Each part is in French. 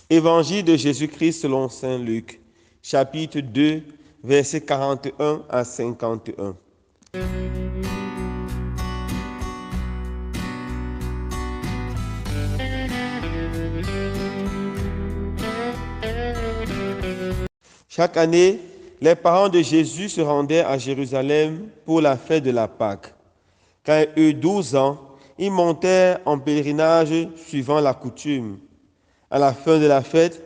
Évangile de Jésus-Christ selon saint Luc, chapitre 2, versets 41 à 51. Chaque année, les parents de Jésus se rendaient à Jérusalem pour la fête de la Pâque. Quand ils eurent 12 ans, ils montèrent en pèlerinage suivant la coutume. À la fin de la fête,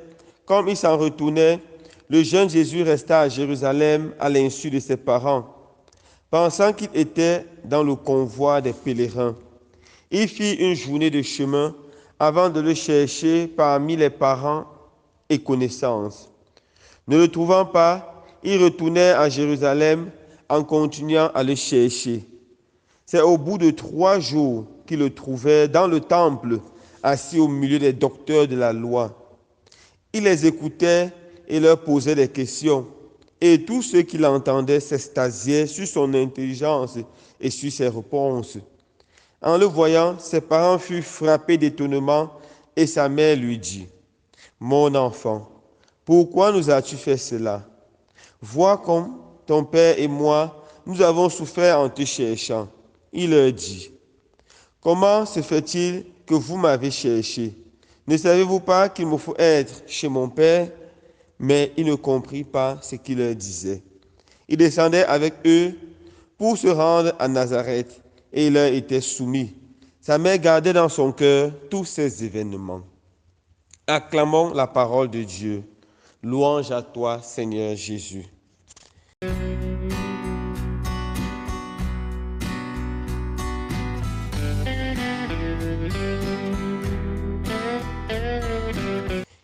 comme ils s'en retournaient, le jeune Jésus resta à Jérusalem à l'insu de ses parents, pensant qu'il était dans le convoi des pèlerins. Il fit une journée de chemin avant de le chercher parmi les parents et connaissances. Ne le trouvant pas, il retournait à Jérusalem en continuant à le chercher. C'est au bout de 3 jours qu'il le trouvait dans le temple, assis au milieu des docteurs de la loi. Il les écoutait et leur posait des questions. Et tous ceux qui l'entendaient s'extasiaient sur son intelligence et sur ses réponses. En le voyant, ses parents furent frappés d'étonnement et sa mère lui dit, « Mon enfant, pourquoi nous as-tu fait cela? Vois comme ton père et moi, nous avons souffert en te cherchant. » Il leur dit, « Comment se fait-il que vous m'avez cherché? Ne savez-vous pas qu'il me faut être chez mon père? » Mais ils ne comprirent pas ce qu'il leur disait. Il descendait avec eux pour se rendre à Nazareth et il leur était soumis. Sa mère gardait dans son cœur tous ces événements. Acclamons la parole de Dieu. Louange à toi, Seigneur Jésus.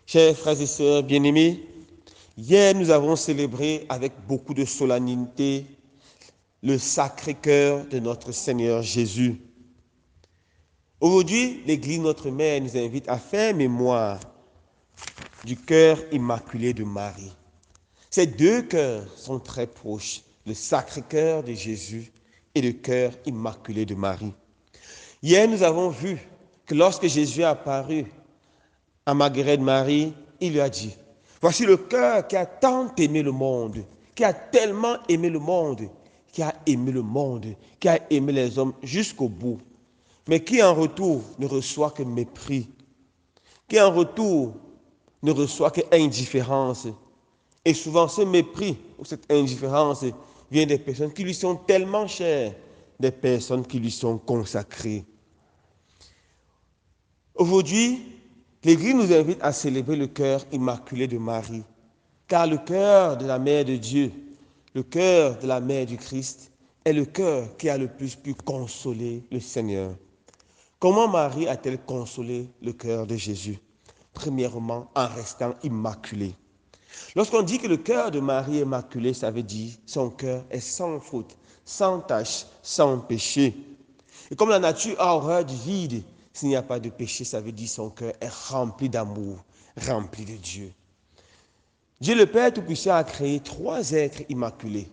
Chers frères et sœurs bien-aimés, hier nous avons célébré avec beaucoup de solennité le Sacré-Cœur de notre Seigneur Jésus. Aujourd'hui, l'Église Notre Mère nous invite à faire mémoire du cœur immaculé de Marie. Ces deux cœurs sont très proches, le Sacré-Cœur de Jésus et le cœur immaculé de Marie. Hier, nous avons vu que lorsque Jésus est apparu à Marguerite Marie, il lui a dit, « Voici le cœur qui a tant aimé le monde, qui a tellement aimé le monde, qui a aimé le monde, qui a aimé les hommes jusqu'au bout, mais qui en retour ne reçoit que mépris, qui en retour ne reçoit que indifférence. » Et souvent, ce mépris ou cette indifférence vient des personnes qui lui sont tellement chères, des personnes qui lui sont consacrées. Aujourd'hui, l'Église nous invite à célébrer le cœur immaculé de Marie, car le cœur de la Mère de Dieu, le cœur de la Mère du Christ, est le cœur qui a le plus pu consoler le Seigneur. Comment Marie a-t-elle consolé le cœur de Jésus? Premièrement, en restant immaculée. Lorsqu'on dit que le cœur de Marie est immaculé, ça veut dire son cœur est sans faute, sans tache, sans péché. Et comme la nature a horreur du vide, s'il n'y a pas de péché, ça veut dire son cœur est rempli d'amour, rempli de Dieu. Dieu le Père Tout-Puissant a créé 3 êtres immaculés.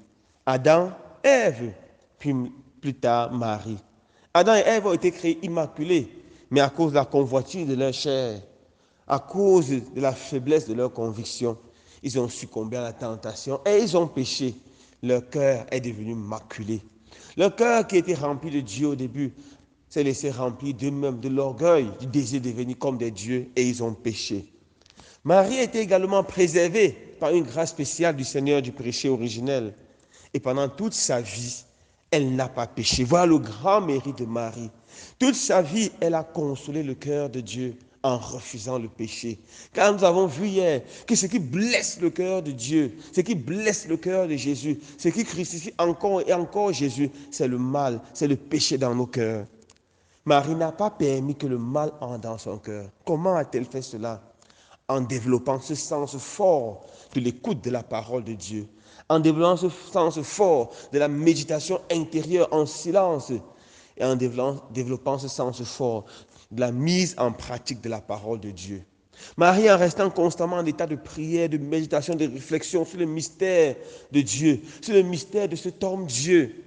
Adam, Ève, puis plus tard Marie. Adam et Ève ont été créés immaculés, mais à cause de la convoitise de leur chair, à cause de la faiblesse de leurs convictions, ils ont succombé à la tentation et ils ont péché. Leur cœur est devenu maculé. Leur cœur qui était rempli de Dieu au début s'est laissé remplir d'eux-mêmes, de l'orgueil, du désir de devenir comme des dieux et ils ont péché. Marie était également préservée par une grâce spéciale du Seigneur du péché originel. Et pendant toute sa vie, elle n'a pas péché. Voilà le grand mérite de Marie. Toute sa vie, elle a consolé le cœur de Dieu en refusant le péché. Car nous avons vu hier que ce qui blesse le cœur de Dieu, ce qui blesse le cœur de Jésus, ce qui crucifie encore et encore Jésus, c'est le mal, c'est le péché dans nos cœurs. Marie n'a pas permis que le mal entre dans son cœur. Comment a-t-elle fait cela? En développant ce sens fort de l'écoute de la parole de Dieu, en développant ce sens fort de la méditation intérieure en silence et en développant ce sens fort de la mise en pratique de la parole de Dieu. Marie, en restant constamment en état de prière, de méditation, de réflexion sur le mystère de Dieu, sur le mystère de cet homme Dieu,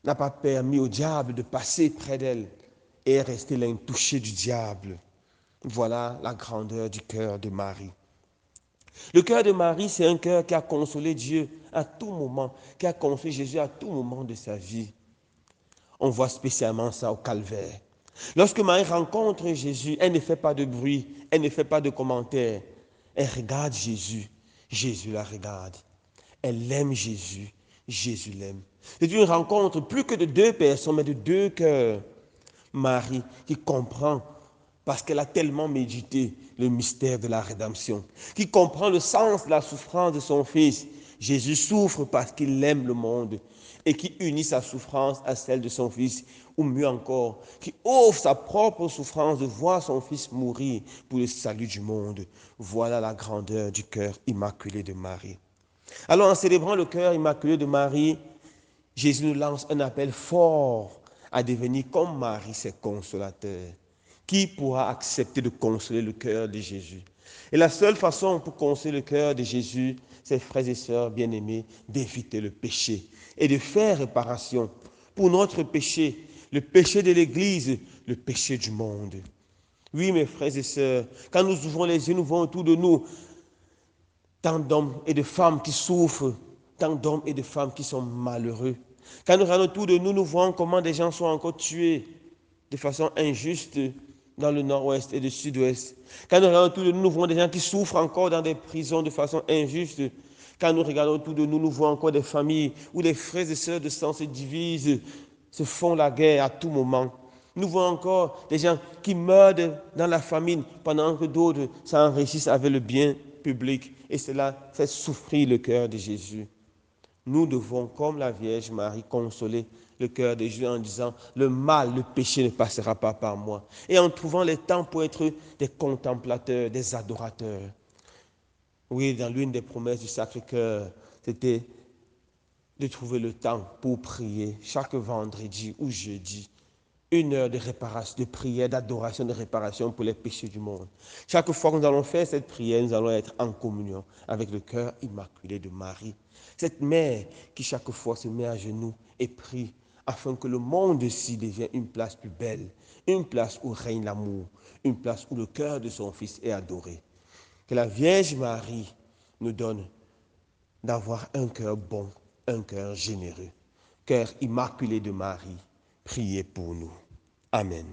n'a pas permis au diable de passer près d'elle et est restée l'intouchée du diable. Voilà la grandeur du cœur de Marie. Le cœur de Marie, c'est un cœur qui a consolé Dieu à tout moment, qui a consolé Jésus à tout moment de sa vie. On voit spécialement ça au calvaire. Lorsque Marie rencontre Jésus, elle ne fait pas de bruit, elle ne fait pas de commentaires. Elle regarde Jésus, Jésus la regarde. Elle aime Jésus, Jésus l'aime. C'est une rencontre plus que de deux personnes, mais de deux cœurs. Marie qui comprend, parce qu'elle a tellement médité le mystère de la rédemption, qui comprend le sens de la souffrance de son Fils. Jésus souffre parce qu'il aime le monde et qui unit sa souffrance à celle de son Fils, ou mieux encore, qui offre sa propre souffrance de voir son Fils mourir pour le salut du monde. Voilà la grandeur du cœur immaculé de Marie. Alors en célébrant le cœur immaculé de Marie, Jésus nous lance un appel fort à devenir comme Marie, ses consolateurs. Qui pourra accepter de consoler le cœur de Jésus? Et la seule façon pour consoler le cœur de Jésus, c'est, frères et sœurs bien-aimés, d'éviter le péché et de faire réparation pour notre péché, le péché de l'Église, le péché du monde. Oui, mes frères et sœurs, quand nous ouvrons les yeux, nous voyons autour de nous tant d'hommes et de femmes qui souffrent, tant d'hommes et de femmes qui sont malheureux. Quand nous regardons autour de nous, nous voyons comment des gens sont encore tués de façon injuste dans le nord-ouest et le sud-ouest. Quand nous regardons autour de nous, nous voyons des gens qui souffrent encore dans des prisons de façon injuste. Quand nous regardons autour de nous, nous voyons encore des familles où les frères et sœurs de sang se divisent, se font la guerre à tout moment. Nous voyons encore des gens qui meurent dans la famine pendant que d'autres s'enrichissent avec le bien public. Et cela fait souffrir le cœur de Jésus. Nous devons, comme la Vierge Marie, consoler le cœur de Jésus en disant, le mal, le péché ne passera pas par moi. Et en trouvant les temps pour être des contemplateurs, des adorateurs. Oui, dans l'une des promesses du Sacré-Cœur, c'était de trouver le temps pour prier chaque vendredi ou jeudi. 1 heure de réparation, de prière, d'adoration, de réparation pour les péchés du monde. Chaque fois que nous allons faire cette prière, nous allons être en communion avec le cœur immaculé de Marie. Cette mère qui chaque fois se met à genoux et prie afin que le monde-ci devienne une place plus belle, une place où règne l'amour, une place où le cœur de son Fils est adoré. Que la Vierge Marie nous donne d'avoir un cœur bon, un cœur généreux. Cœur immaculé de Marie, priez pour nous. Amen.